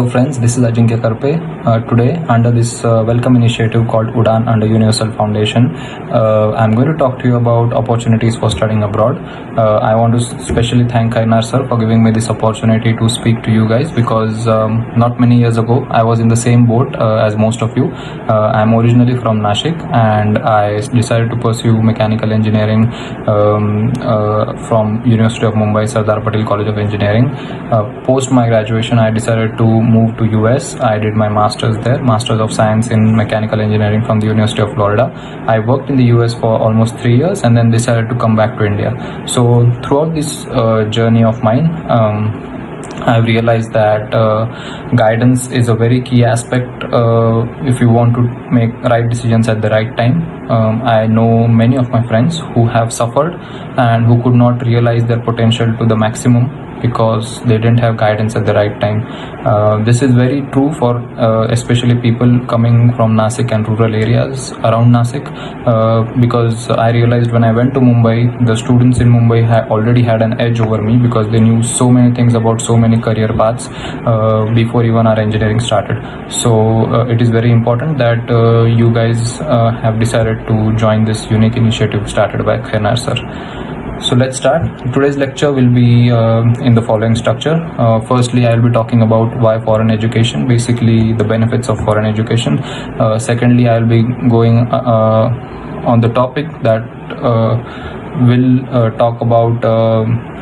Hello friends, this is 𝐃𝐨𝐽𝐵. Today under this welcome initiative called UDAN under Universal Foundation, I'm going to talk to you about opportunities for studying abroad. I want to specially thank Khairnar sir for giving me this opportunity to speak to you guys because not many years ago I was in the same boat as most of you. I'm originally from Nashik and I decided to pursue mechanical engineering from University of Mumbai Sardar Patel College of Engineering. Post my graduation I decided to move to US. I did my master's there, Masters of Science in Mechanical Engineering from the University of Florida. I worked in the US for almost 3 years and then decided to come back to India. So throughout this journey of mine, I've realized that guidance is a very key aspect if you want to make right decisions at the right time. I know many of my friends who have suffered and who could not realize their potential to the maximum because they didn't have guidance at the right time. This is very true for especially people coming from Nashik and rural areas around Nashik because I realized when I went to Mumbai, the students in Mumbai already had an edge over me because they knew so many things about so many career paths before even our engineering started. So it is very important that you guys have decided to join this unique initiative started by Khairnar sir. So let's start. Today's lecture will be in the following structure. Firstly, I'll be talking about why foreign education, basically the benefits of foreign education. Secondly, I'll be going on the topic that will talk about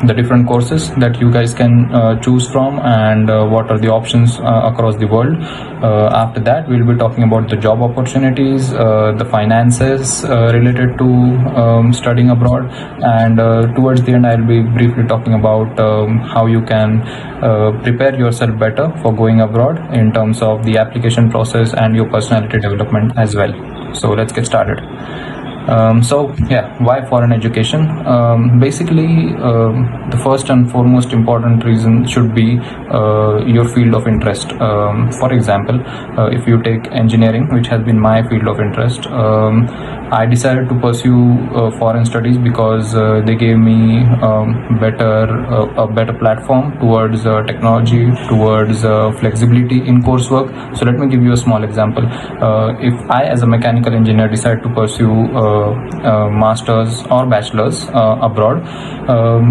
the different courses that you guys can choose from and what are the options across the world. After that, we'll be talking about the job opportunities, the finances related to studying abroad, and towards the end, I'll be briefly talking about how you can prepare yourself better for going abroad in terms of the application process and your personality development as well. So let's get started. Why foreign education? Basically, the first and foremost important reason should be your field of interest. For example, if you take engineering, which has been my field of interest, I decided to pursue foreign studies because they gave me a better platform towards technology, towards flexibility in coursework. So let me give you a small example. If I as a mechanical engineer decide to pursue masters or bachelors abroad,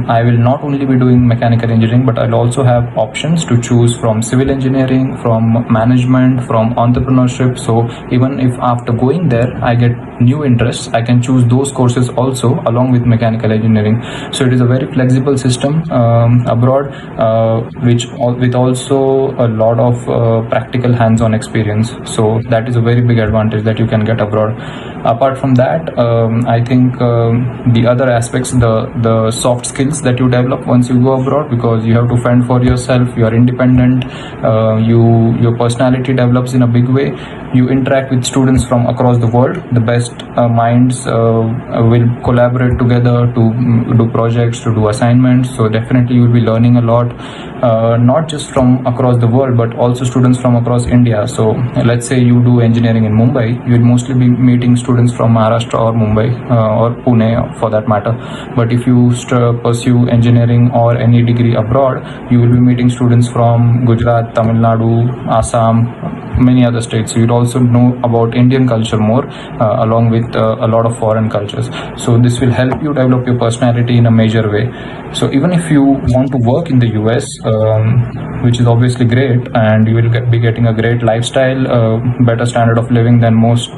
I will not only be doing mechanical engineering, but I'll also have options to choose from civil engineering, from management, from entrepreneurship. So even if after going there I get new interests, I can choose those courses also along with mechanical engineering. So it is a very flexible system abroad, with also a lot of practical hands-on experience. So that is a very big advantage that you can get abroad. Apart from that, I think the other aspects, the soft skills that you develop once you go abroad, because you have to fend for yourself, you are independent, your personality develops in a big way. You interact with students from across the world. The best minds will collaborate together to do projects, to do assignments. So definitely you will be learning a lot, not just from across the world, but also students from across India. So let's say you do engineering in Mumbai, you will mostly be meeting students from Maharashtra or Mumbai or Pune for that matter. But if you pursue engineering or any degree abroad, you will be meeting students from Gujarat, Tamil Nadu, Assam, many other states. So you'll also know about Indian culture more along with a lot of foreign cultures. So this will help you develop your personality in a major way. So even if you want to work in the US, which is obviously great, and you will be getting a great lifestyle, better standard of living than most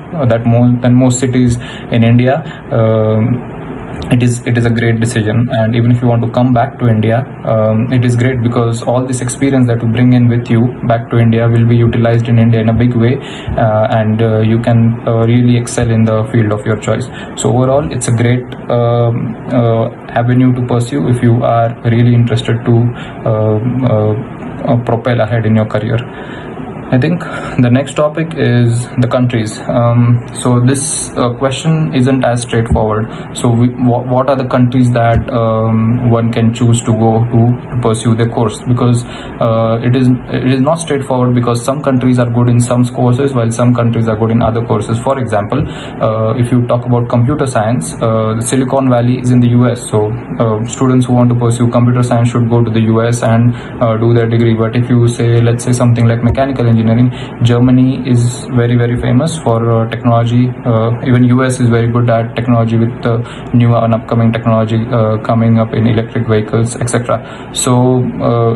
cities in India, it is a great decision. And even if you want to come back to India, it is great because all this experience that you bring in with you back to India will be utilized in India in a big way, and you can really excel in the field of your choice. So overall, it's a great avenue to pursue if you are really interested to propel ahead in your career. I think the next topic is the countries. So this question isn't as straightforward. So what are the countries that one can choose to go to pursue their course? Because it is not straightforward, because some countries are good in some courses while some countries are good in other courses. For example, if you talk about computer science, the Silicon Valley is in the US. So students who want to pursue computer science should go to the US and do their degree. But if you say, let's say something like mechanical engineering, Germany is very famous for technology. Even US is very good at technology, with new and upcoming technology coming up in electric vehicles, etc. So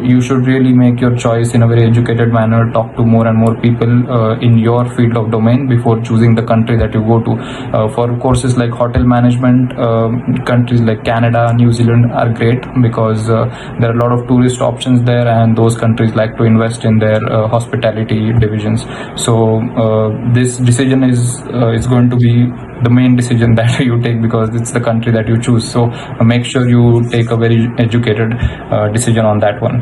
you should really make your choice in a very educated manner, talk to more and more people in your field of domain before choosing the country that you go to. For courses like hotel management, countries like Canada, New Zealand are great, because there are a lot of tourist options there, and those countries like to invest in their hospitality divisions. So this decision is going to be the main decision that you take, because it's the country that you choose. So make sure you take a very educated decision on that one.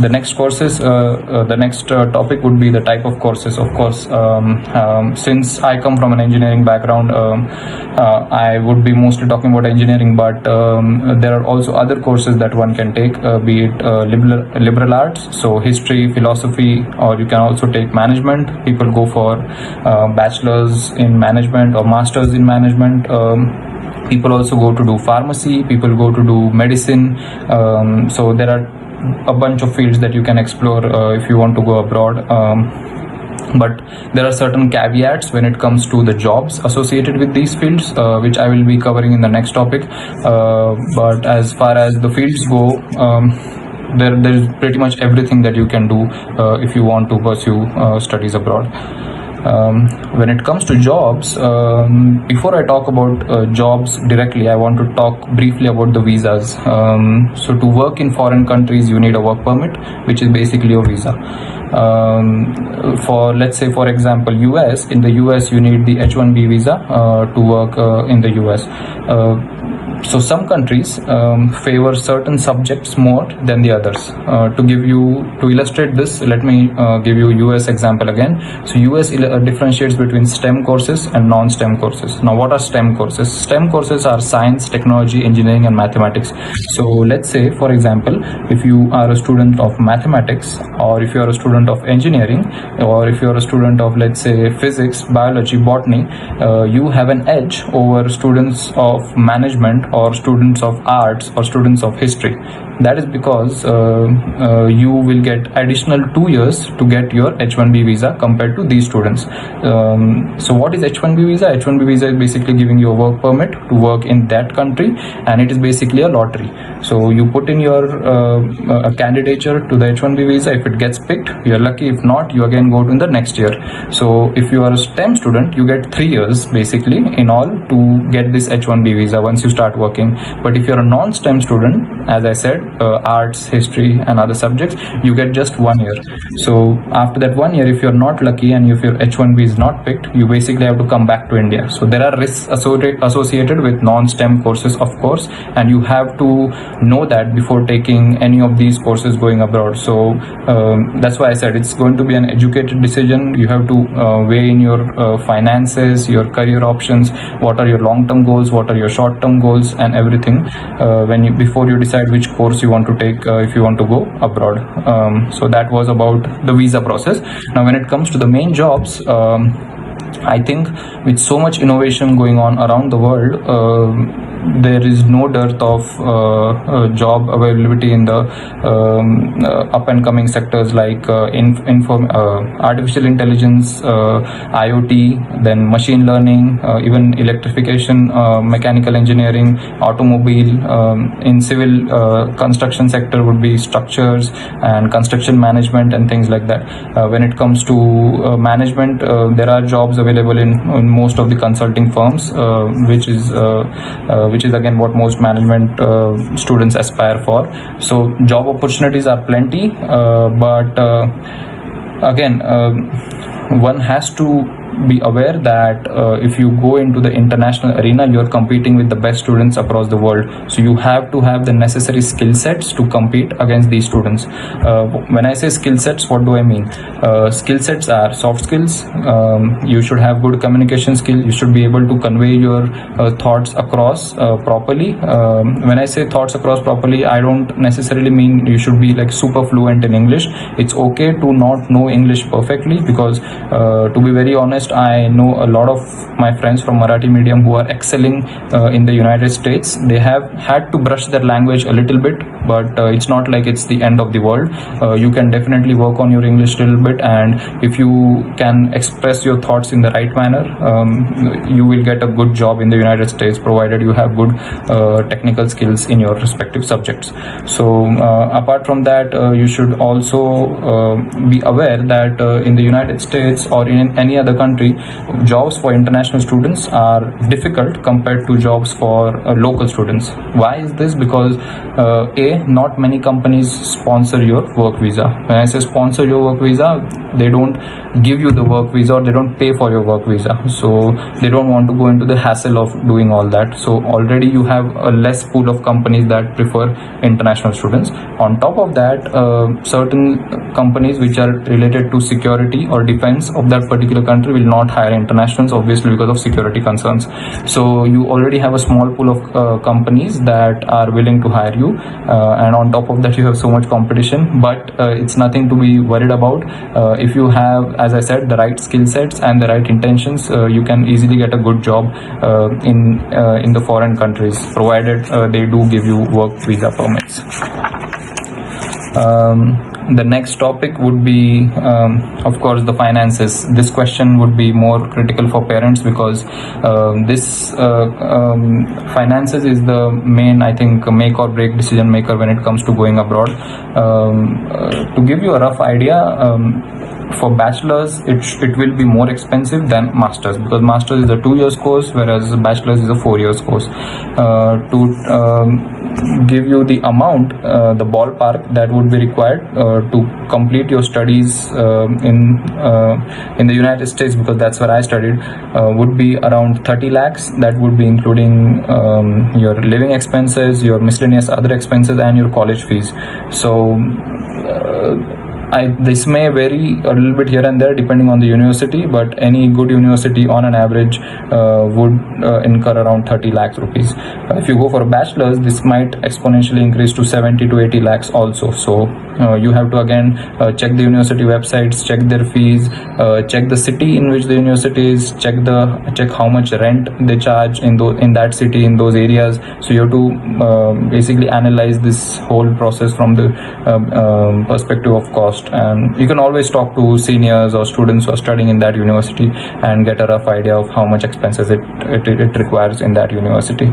The next courses, the next topic would be the type of courses. Of course, since I come from an engineering background, I would be mostly talking about engineering, but there are also other courses that one can take, be it liberal arts, so history, philosophy, or you can also take management. People go for bachelor's in management or master's in management. People also go to do pharmacy, people go to do medicine. So there are a bunch of fields that you can explore if you want to go abroad. But there are certain caveats when it comes to the jobs associated with these fields, which I will be covering in the next topic. But as far as the fields go, there's pretty much everything that you can do if you want to pursue studies abroad. When it comes to jobs, before I talk about jobs directly, I want to talk briefly about the visas. So to work in foreign countries, you need a work permit, which is basically a visa. For, let's say, for example, US, in the US you need the H-1B visa to work in the US. So some countries favor certain subjects more than the others. To illustrate this, let me give you US example again. So US differentiates between STEM courses and non-STEM courses. Now, what are STEM courses? STEM courses are science, technology, engineering, and mathematics. So let's say, for example, if you are a student of mathematics, or if you are a student of engineering, or if you are a student of, let's say, physics, biology, botany, you have an edge over students of management, or students of arts, or students of history. That is because you will get additional 2 years to get your H-1B visa compared to these students. So what is H-1B visa? H-1B visa is basically giving you a work permit to work in that country, and it is basically a lottery. So you put in your candidature to the H-1B visa. If it gets picked, you're lucky. If not, you again go to the next year. So if you are a STEM student, you get 3 years basically in all to get this H-1B visa once you start working. But if you're a non-STEM student, as I said, arts, history, and other subjects, you get just 1 year. So after that 1 year, if you're not lucky and if your H-1B is not picked, you basically have to come back to India. So there are risks associated with non-STEM courses, of course, and you have to know that before taking any of these courses going abroad. So that's why I said it's going to be an educated decision. You have to weigh in your finances, your career options, what are your long-term goals, what are your short-term goals, and everything before you decide which course you want to take if you want to go abroad. So that was about the visa process. Now when it comes to the main jobs, I think with so much innovation going on around the world, there is no dearth of job availability in the up and coming sectors like artificial intelligence, IoT, then machine learning, even electrification, mechanical engineering, automobile. In civil construction sector would be structures and construction management and things like that. When it comes to management, there are jobs available in most of the consulting firms, which is again what most management students aspire for. So job opportunities are plenty, but again, one has to be aware that if you go into the international arena, you are competing with the best students across the world. So you have to have the necessary skill sets to compete against these students. When I say skill sets, what do I mean? Skill sets are soft skills. You should have good communication skill. You should be able to convey your thoughts across properly. When I say thoughts across properly, I don't necessarily mean you should be like super fluent in English. It's okay to not know English perfectly, because to be very honest, I know a lot of my friends from Marathi medium who are excelling in the United States. They have had to brush their language a little bit, but it's not like it's the end of the world. You can definitely work on your English a little bit, and if you can express your thoughts in the right manner, you will get a good job in the United States, provided you have good technical skills in your respective subjects. So apart from that, you should also be aware that in the United States or in any other country, jobs for international students are difficult compared to jobs for local students. Why is this? Because not many companies sponsor your work visa. When I say sponsor your work visa, they don't give you the work visa, or they don't pay for your work visa. So they don't want to go into the hassle of doing all that. So already you have a less pool of companies that prefer international students. On top of that, certain companies which are related to security or defense of that particular country will not hire internationals, obviously because of security concerns. So you already have a small pool of companies that are willing to hire you, and on top of that you have so much competition, but it's nothing to be worried about. If you have, as I said, the right skill sets and the right intentions, you can easily get a good job in the foreign countries, provided they do give you work visa permits. The next topic would be, of course, the finances. This question would be more critical for parents, because this finances is the main, I think, make or break decision maker when it comes to going abroad. To give you a rough idea, for bachelors it will be more expensive than masters, because masters is a 2 years course, whereas bachelors is a 4 years course. To give you the amount, the ballpark that would be required to complete your studies in the United States, because that's where I studied, would be around 30 lakhs. That would be including your living expenses, your miscellaneous other expenses, and your college fees. So this may vary a little bit here and there depending on the university, but any good university on an average would incur around 30 lakhs rupees. If you go for a bachelor's, this might exponentially increase to 70 to 80 lakhs also. So you have to again check the university websites, check their fees, check the city in which the university is, check how much rent they charge in that city, in those areas. So you have to basically analyze this whole process from the perspective of cost. And you can always talk to seniors or students who are studying in that university and get a rough idea of how much expenses it requires in that university.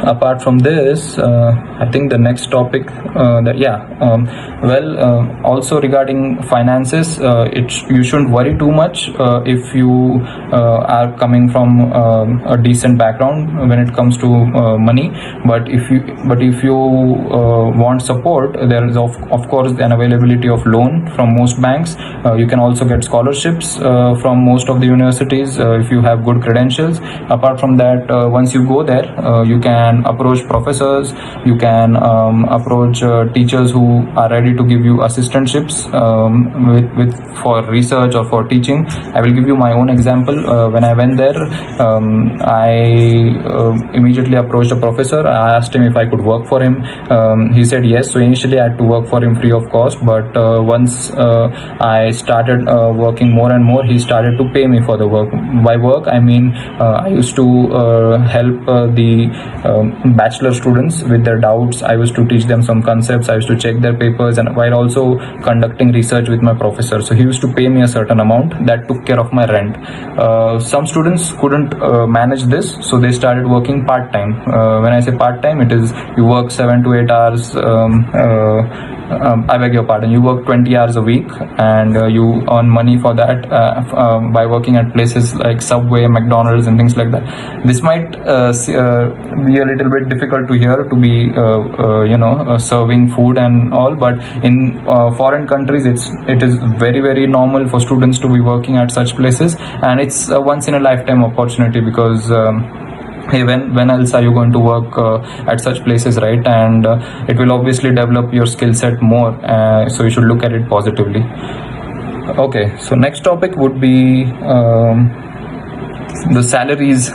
Apart from this, I think the next topic also regarding finances, you shouldn't worry too much if you are coming from a decent background when it comes to money. But if you want support, there is of course an availability of loan from most banks. You can also get scholarships from most of the universities if you have good credentials. Apart from that, once you go there, you can approach professors, you can approach teachers who are ready to give you assistantships for research or for teaching. I will give you my own example. When I went there, I immediately approached a professor. I asked him if I could work for him. He said yes. So initially I had to work for him free of cost, but once I started working more and more, he started to pay me for the work. By work, I mean I used to help the bachelor students with their doubts. I used to teach them some concepts. I used to check their papers, and while also conducting research with my professor. So he used to pay me a certain amount that took care of my rent. Some students couldn't manage this, so they started working part-time. When I say part-time, it is you work 7 to 8 hours I beg your pardon, you work 20 hours a week and you earn money for that by working at places like Subway, McDonald's and things like that. This might be a little bit difficult to hear, to be serving food and all, but in foreign countries it is very, very normal for students to be working at such places, and it's a once in a lifetime opportunity, because hey, when else are you going to work at such places, right? And it will obviously develop your skill set more, so you should look at it positively. Okay, so next topic would be the salaries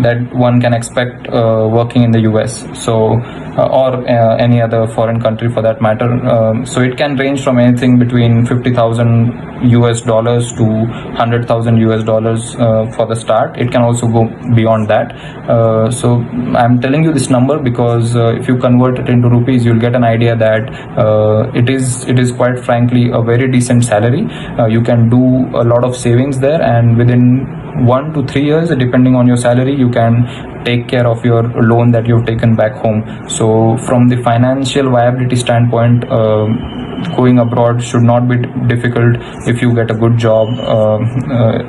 that one can expect working in the US, so or any other foreign country for that matter. So it can range from anything between $50,000 to $100,000 for the start. It can also go beyond that. So I'm telling you this number because if you convert it into rupees, you'll get an idea that it is quite frankly a very decent salary. You can do a lot of savings there, and within 1 to 3 years, depending on your salary, you can take care of your loan that you've taken back home. So from the financial viability standpoint, going abroad should not be difficult if you get a good job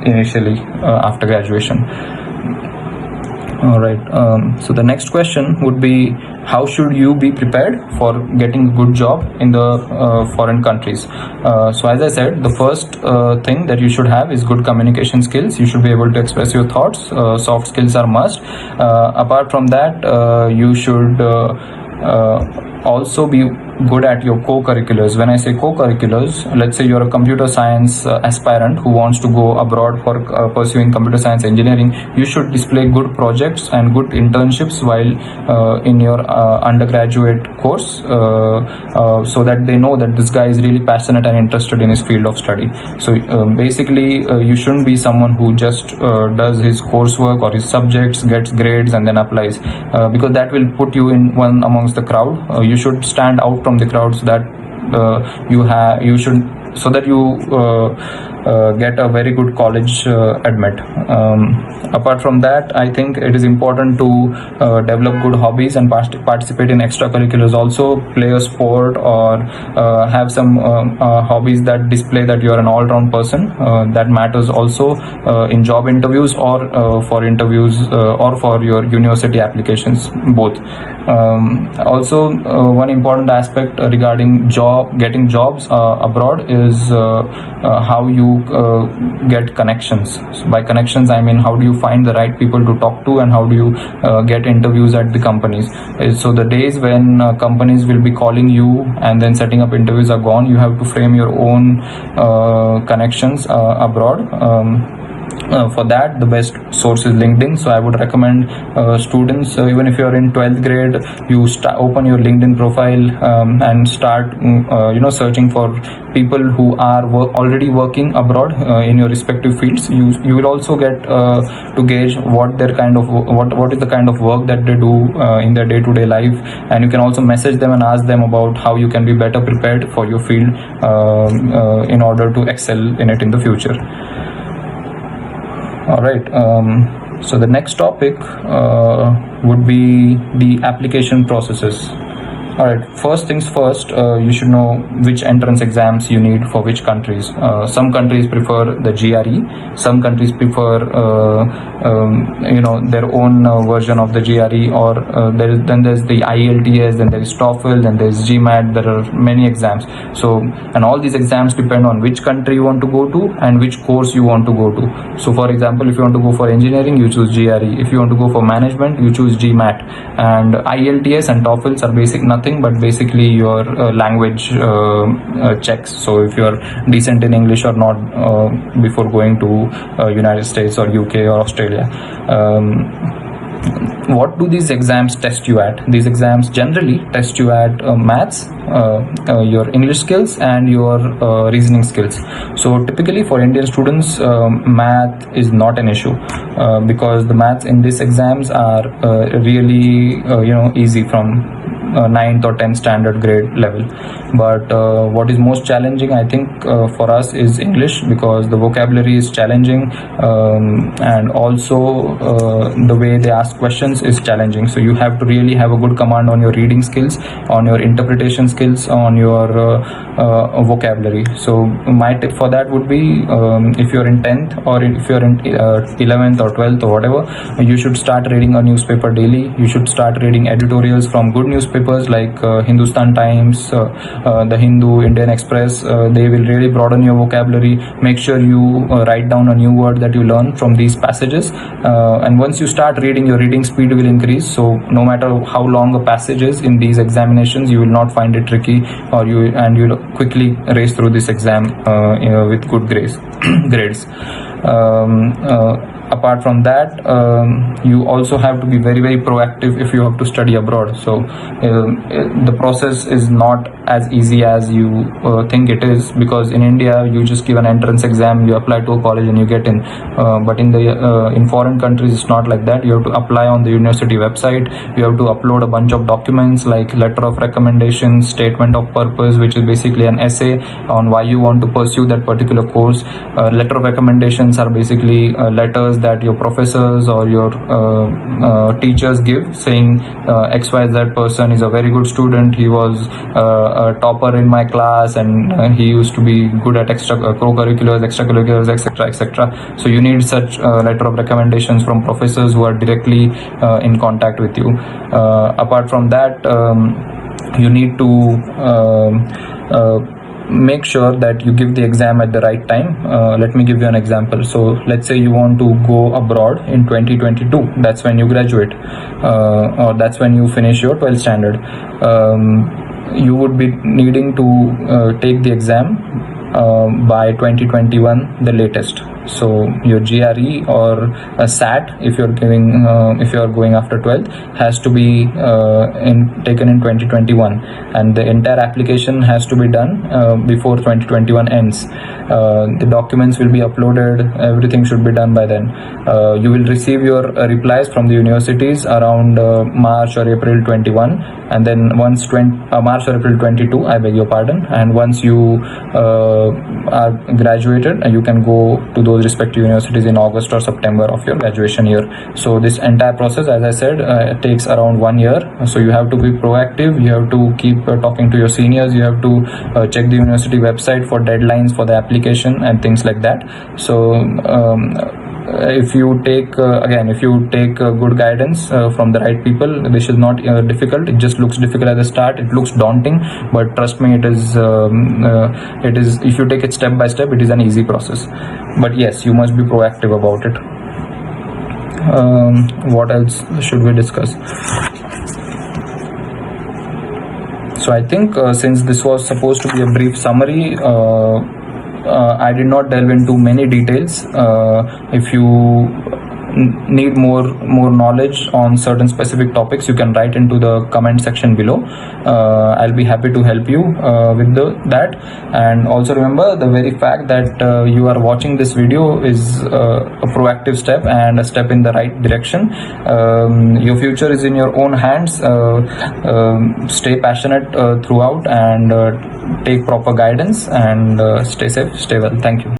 initially after graduation. Alright, so the next question would be, how should you be prepared for getting a good job in the foreign countries? So as I said, the first thing that you should have is good communication skills. You should be able to express your thoughts. Soft skills are must. Apart from that, you should also be good at your co-curriculars. When I say co-curriculars, let's say you're a computer science aspirant who wants to go abroad for pursuing computer science engineering, you should display good projects and good internships while in your undergraduate course, so that they know that this guy is really passionate and interested in his field of study. So basically you shouldn't be someone who just does his coursework or his subjects, gets grades and then applies, because that will put you in one amongst the crowd. You should stand out from the crowd, so that you get a very good college admit. Apart from that, I think it is important to develop good hobbies and participate in extracurriculars. Also play a sport or have some hobbies that display that you are an all-round person. That matters also in job interviews or for interviews or for your university applications, both. Also one important aspect regarding getting jobs abroad is how you get connections. So by connections I mean, how do you find the right people to talk to, and how do you get interviews at the companies. So the days when companies will be calling you and then setting up interviews are gone. You have to frame your own connections abroad. For that, the best source is LinkedIn. So I would recommend students, even if you are in 12th grade, you open your LinkedIn profile and start searching for people who are already working abroad in your respective fields. You will also get to gauge what is the kind of work that they do in their day-to-day life, and you can also message them and ask them about how you can be better prepared for your field in order to excel in it in the future. Alright, so the next topic would be the application processes. Alright, first things first, you should know which entrance exams you need for which countries. Some countries prefer the GRE, some countries prefer their own version of the GRE, or then there's the IELTS, then there is TOEFL, then there's GMAT. There are many exams. So, and all these exams depend on which country you want to go to and which course you want to go to. So for example, if you want to go for engineering, you choose GRE. If you want to go for management, you choose GMAT. And IELTS and TOEFLs are nothing but basically your language checks. So if you're decent in English or not before going to United States or UK or Australia. What do these exams test you at? These exams generally test you at maths, your English skills and your reasoning skills. So typically for Indian students, math is not an issue because the maths in these exams are really easy from 9th or 10th standard grade level. But what is most challenging, I think, for us is English, because the vocabulary is challenging, and also the way they ask questions is challenging. So you have to really have a good command on your reading skills, on your interpretation skills, on your vocabulary. So my tip for that would be, if you're in 10th or if you're in 11th or 12th or whatever, you should start reading a newspaper daily. You should start reading editorials from good newspapers like Hindustan Times, the Hindu, Indian Express. They will really broaden your vocabulary. Make sure you write down a new word that you learn from these passages, and once you start reading, your reading speed will increase. So no matter how long a passage is in these examinations, you will not find it tricky, or you'll quickly race through this exam with good grades. Apart from that, you also have to be very, very proactive if you have to study abroad. So the process is not as easy as you think it is, because in India you just give an entrance exam, you apply to a college and you get in. But in foreign countries it's not like that. You have to apply on the university website. You have to upload a bunch of documents like letter of recommendation, statement of purpose, which is basically an essay on why you want to pursue that particular course. Letter of recommendations are basically letters that your professors or your teachers give, saying XYZ person is a very good student, he was a topper in my class, and he used to be good at co-curriculars, extracurriculars, etc. So you need such letter of recommendations from professors who are directly in contact with you. Apart from that, you need to make sure that you give the exam at the right time. Let me give you an example. So let's say you want to go abroad in 2022. That's when you graduate, or that's when you finish your 12th standard. You would be needing to take the exam by 2021 the latest. So your GRE or a SAT, if you're going after 12th, has to be taken in 2021, and the entire application has to be done before 2021 ends. The documents will be uploaded, everything should be done by then. You will receive your replies from the universities around March or April 21, and then once March or April 22, I beg your pardon, and once you are graduated, you can go to those respective universities in August or September of your graduation year. So this entire process, as I said, takes around 1 year. So you have to be proactive, you have to keep talking to your seniors, you have to check the university website for deadlines for the application and things like that. So if you take good guidance from the right people, this is not difficult. It just looks difficult at the start, it looks daunting, but trust me, it is if you take it step by step, it is an easy process. But yes, you must be proactive about it. What else should we discuss? So I think since this was supposed to be a brief summary, I did not delve into many details. If you need more knowledge on certain specific topics, you can write into the comment section below. I'll be happy to help you with that. And also remember, the very fact that you are watching this video is a proactive step and a step in the right direction. Your future is in your own hands. Stay passionate throughout, and take proper guidance, and stay safe, stay well. Thank you.